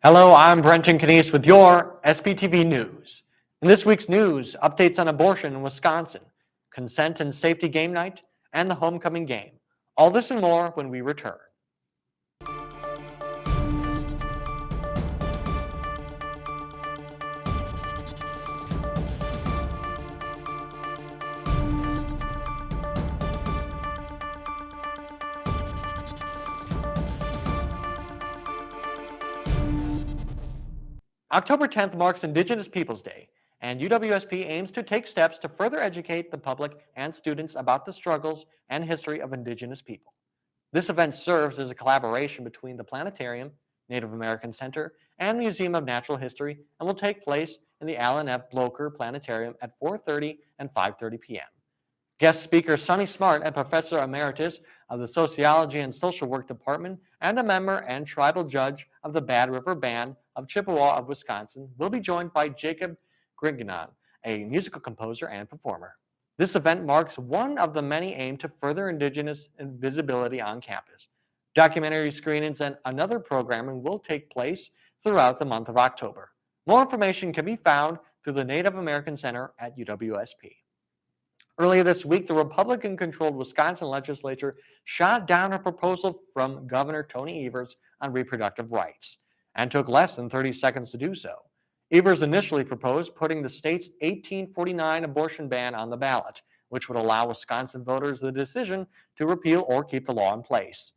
Hello, I'm Brenton Kniess with your SPTV News. In this week's news, updates on abortion in Wisconsin, consent and safety game night, and the homecoming game. All this and more when we return. October 10th marks Indigenous Peoples Day, and UWSP aims to take steps to further educate the public and students about the struggles and history of Indigenous people. This event serves as a collaboration between the Planetarium, Native American Center, and Museum of Natural History, and will take place in the Alan F. Blocher Planetarium at 4:30 and 5:30 p.m. Guest speaker Sonny Smart, a professor emeritus of the Sociology and Social Work Department and a member and tribal judge of the Bad River Band of Chippewa of Wisconsin, will be joined by Jacob Grignon, a musical composer and performer. This event marks one of the many aimed to further Indigenous visibility on campus. Documentary screenings and another programming will take place throughout the month of October. More information can be found through the Native American Center at UWSP. Earlier this week, the Republican-controlled Wisconsin legislature shot down a proposal from Governor Tony Evers on reproductive rights, and took less than 30 seconds to do so. Evers initially proposed putting the state's 1849 abortion ban on the ballot, which would allow Wisconsin voters the decision to repeal or keep the law in place.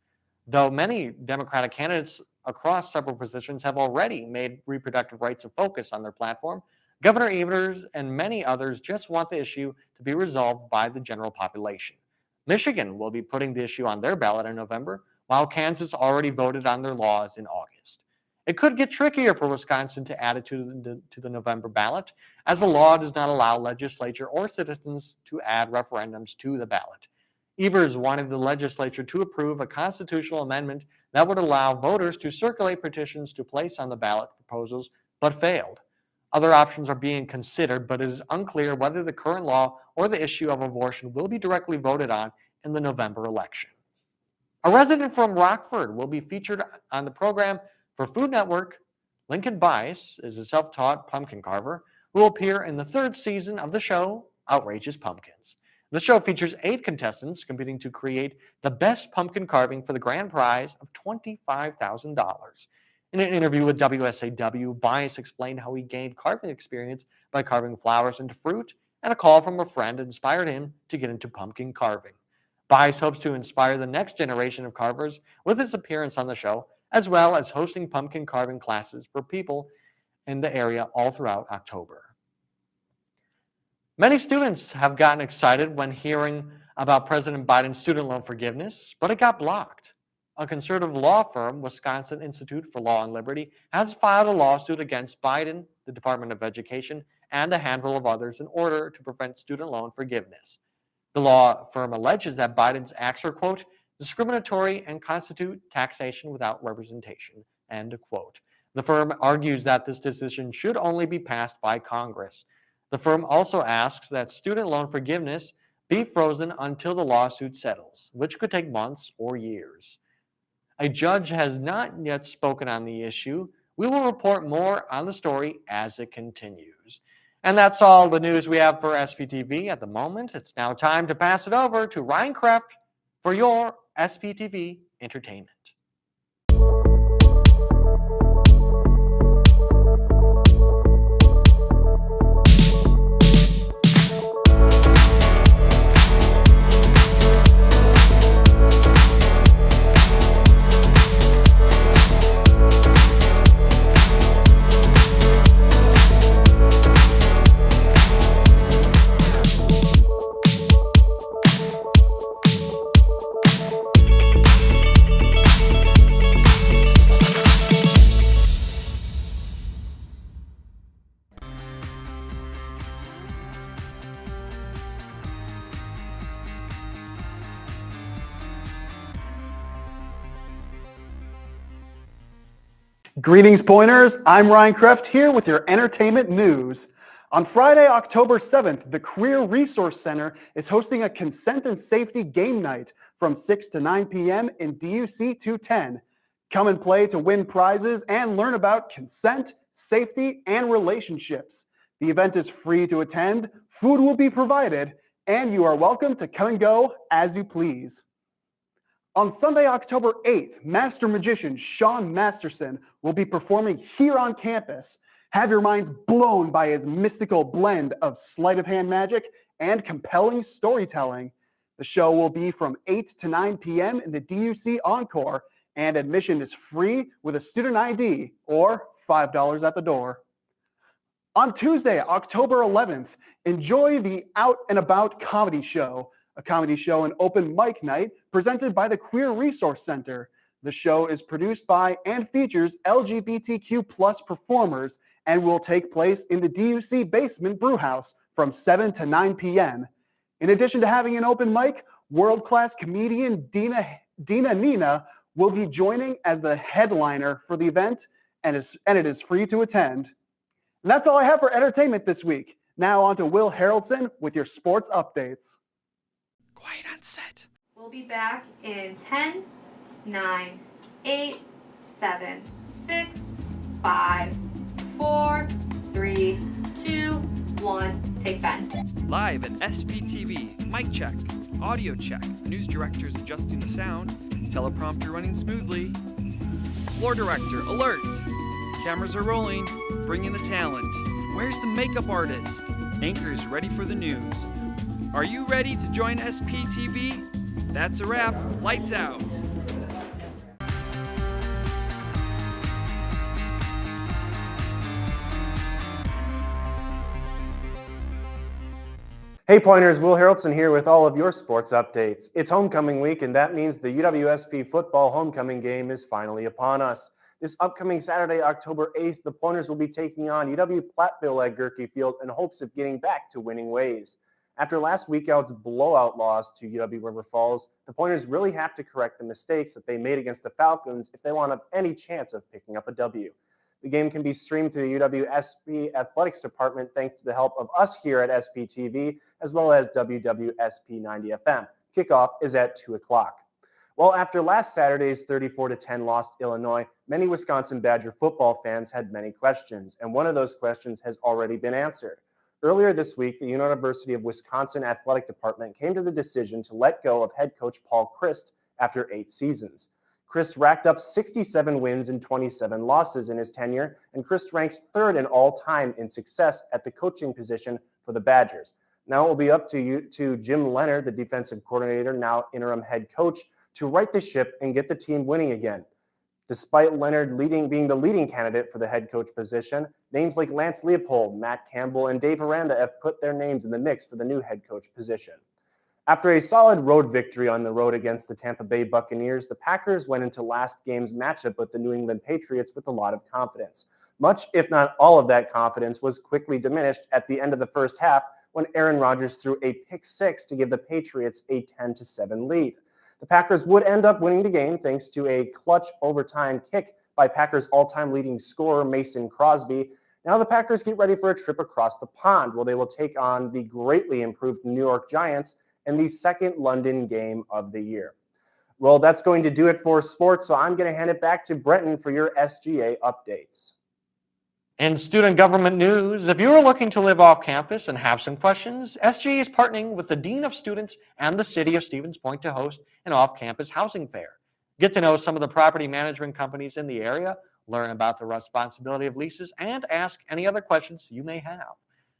Though many Democratic candidates across several positions have already made reproductive rights a focus on their platform, Governor Evers and many others just want the issue to be resolved by the general population. Michigan will be putting the issue on their ballot in November, while Kansas already voted on their laws in August. It could get trickier for Wisconsin to add it to the November ballot, as the law does not allow legislature or citizens to add referendums to the ballot. Evers wanted the legislature to approve a constitutional amendment that would allow voters to circulate petitions to place on the ballot proposals, but failed. Other options are being considered, but it is unclear whether the current law or the issue of abortion will be directly voted on in the November election. A resident from Rockford will be featured on the program for Food Network. Lincoln Bice is a self-taught pumpkin carver who will appear in the third season of the show, Outrageous Pumpkins. The show features 8 contestants competing to create the best pumpkin carving for the grand prize of $25,000. In an interview with WSAW, Bias explained how he gained carving experience by carving flowers into fruit, and a call from a friend inspired him to get into pumpkin carving. Bias hopes to inspire the next generation of carvers with his appearance on the show, as well as hosting pumpkin carving classes for people in the area all throughout October. Many students have gotten excited when hearing about President Biden's student loan forgiveness, but it got blocked. A conservative law firm, Wisconsin Institute for Law and Liberty, has filed a lawsuit against Biden, the Department of Education, and a handful of others in order to prevent student loan forgiveness. The law firm alleges that Biden's acts are, quote, discriminatory and constitute taxation without representation, end quote. The firm argues that this decision should only be passed by Congress. The firm also asks that student loan forgiveness be frozen until the lawsuit settles, which could take months or years. A judge has not yet spoken on the issue. We will report more on the story as it continues. And that's all the news we have for SPTV at the moment. It's now time to pass it over to Ryan Kreft for your SPTV Entertainment. Greetings, Pointers. I'm Ryan Kreft here with your entertainment news. On Friday, October 7th, the Career Resource Center is hosting a consent and safety game night from 6 to 9 p.m. in DUC 210. Come and play to win prizes and learn about consent, safety, and relationships. The event is free to attend, food will be provided, and you are welcome to come and go as you please. On Sunday, October 8th, Master Magician Sean Masterson will be performing here on campus. Have your minds blown by his mystical blend of sleight of hand magic and compelling storytelling. The show will be from 8 to 9 p.m. in the DUC Encore, and admission is free with a student ID or $5 at the door. On Tuesday, October 11th, enjoy the Out and About Comedy Show, a comedy show and open mic night presented by the Queer Resource Center. The show is produced by and features LGBTQ plus performers and will take place in the DUC basement Brewhaus from 7 to 9 p.m. In addition to having an open mic, world-class comedian Dina Nina will be joining as the headliner for the event, and it is free to attend. And that's all I have for entertainment this week. Now on to Will Haroldson with your sports updates. Quiet on set. We'll be back in 10, 9, 8, 7, 6, 5, 4, 3, 2, 1. Take Ben. Live at SPTV. Mic check. Audio check. News director's adjusting the sound. Teleprompter running smoothly. Floor director, alert. Cameras are rolling. Bring in the talent. Where's the makeup artist? Anchors ready for the news. Are you ready to join SPTV? That's a wrap. Lights out. Hey Pointers, Will Haroldson here with all of your sports updates. It's homecoming week, and that means the UWSP football homecoming game is finally upon us. This upcoming Saturday, October 8th, the Pointers will be taking on UW-Platteville at Gerke Field in hopes of getting back to winning ways. After last weekend's blowout loss to UW River Falls, the Pointers really have to correct the mistakes that they made against the Falcons if they want to have any chance of picking up a W. The game can be streamed to the UWSP Athletics Department thanks to the help of us here at SPTV, as well as WWSP 90 FM. Kickoff is at 2 o'clock. Well, after last Saturday's 34-10 loss to Illinois, many Wisconsin Badger football fans had many questions, and one of those questions has already been answered. Earlier this week, the University of Wisconsin Athletic Department came to the decision to let go of head coach Paul Kreft after 8 seasons. Kreft racked up 67 wins and 27 losses in his tenure, and Kreft ranks 3rd in all time in success at the coaching position for the Badgers. Now it will be up to Jim Leonard, the defensive coordinator, now interim head coach, to right the ship and get the team winning again. Despite Leonard being the leading candidate for the head coach position, names like Lance Leopold, Matt Campbell, and Dave Aranda have put their names in the mix for the new head coach position. After a solid road victory on the road against the Tampa Bay Buccaneers, the Packers went into last game's matchup with the New England Patriots with a lot of confidence. Much, if not all of that confidence, was quickly diminished at the end of the first half when Aaron Rodgers threw a pick six to give the Patriots a 10-7 lead. The Packers would end up winning the game thanks to a clutch overtime kick by Packers all-time leading scorer Mason Crosby. Now the Packers get ready for a trip across the pond where they will take on the greatly improved New York Giants in the second London game of the year. Well, that's going to do it for sports, so I'm going to hand it back to Brenton for your SGA updates. In student government news, if you are looking to live off campus and have some questions, SGA is partnering with the Dean of Students and the City of Stevens Point to host an off-campus housing fair. Get to know some of the property management companies in the area, learn about the responsibility of leases, and ask any other questions you may have.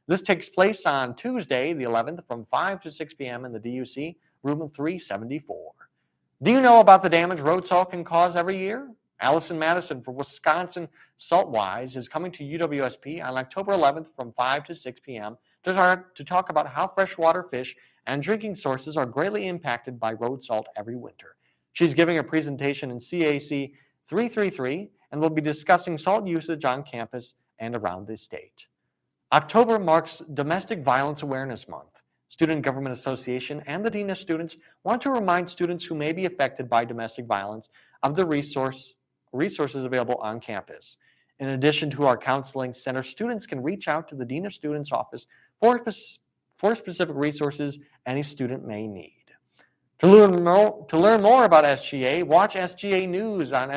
This takes place on Tuesday, the 11th, from 5 to 6 p.m. in the DUC, room 374. Do you know about the damage road salt can cause every year? Allison Madison for Wisconsin Saltwise is coming to UWSP on October 11th from 5 to 6 p.m. to talk about how freshwater fish and drinking sources are greatly impacted by road salt every winter. She's giving a presentation in CAC 333 and will be discussing salt usage on campus and around the state. October marks Domestic Violence Awareness Month. Student Government Association and the Dean of Students want to remind students who may be affected by domestic violence of the resources available on campus. In addition to our counseling center, students can reach out to the Dean of Students office for specific resources any student may need. To learn more about SGA, watch SGA News on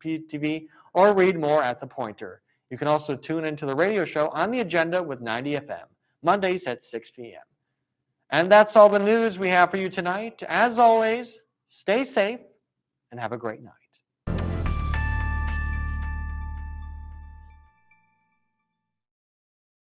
SPTV or read more at The Pointer. You can also tune into the radio show On the Agenda with 90 FM, Mondays at 6 p.m. And that's all the news we have for you tonight. As always, stay safe and have a great night.